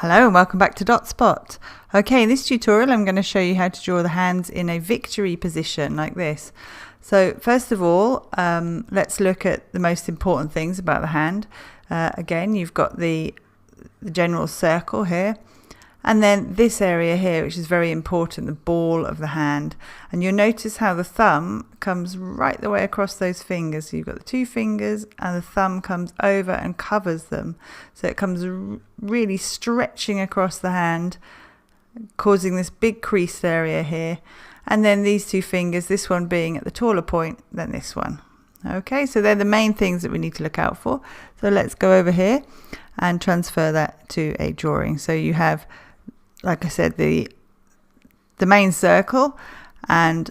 Hello and welcome back to Dotspot. Okay, in this tutorial I'm going to show you how to draw the hands in a victory position like this. So first of all, let's look at the most important things about the hand. Again, you've got the general circle here, and then this area here, which is very important, the ball of the hand. And you'll notice how the thumb comes right the way across those fingers. So you've got the two fingers and the thumb comes over and covers them. So it comes really stretching across the hand, causing this big creased area here. And then these two fingers, this one being at the taller point than this one. Okay, so they're the main things that we need to look out for. So let's go over here and transfer that to a drawing. So you have, like I said, the main circle and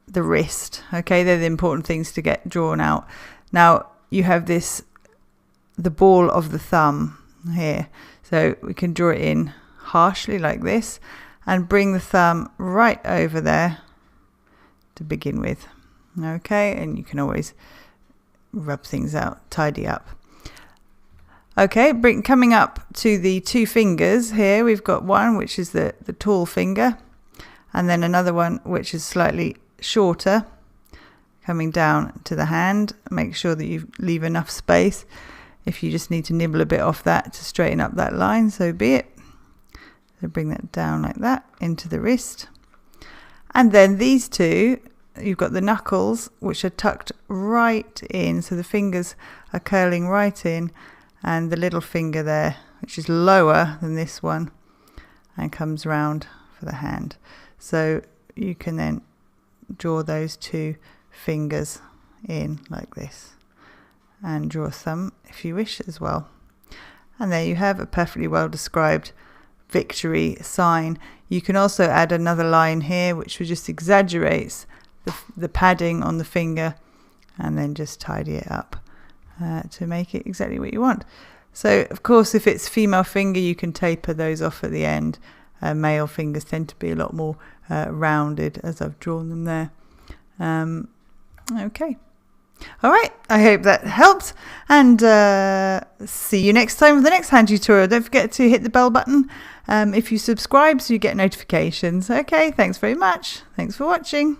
the wrist. Okay, they're the important things to get drawn out. Now you have the ball of the thumb here. So we can draw it in harshly like this and bring the thumb right over there to begin with. Okay, and you can always rub things out, tidy up. Okay, coming up to the two fingers here, we've got one which is the tall finger, and then another one which is slightly shorter, coming down to the hand. Make sure that you leave enough space. If you just need to nibble a bit off that to straighten up that line, so be it. So bring that down like that into the wrist. And then these two, you've got the knuckles which are tucked right in, so the fingers are curling right in, and the little finger there, which is lower than this one, and comes round for the hand. So you can then draw those two fingers in like this, and draw a thumb if you wish as well. And there you have a perfectly well described victory sign. You can also add another line here which just exaggerates the padding on the finger, and then just tidy it up to make it exactly what you want. So of course, if it's female finger, you can taper those off at the end. Male fingers tend to be a lot more rounded, as I've drawn them there. Okay, all right, I hope that helped, and see you next time with the next hand tutorial. Don't forget to hit the bell button if you subscribe so you get notifications. Okay, thanks very much. Thanks for watching.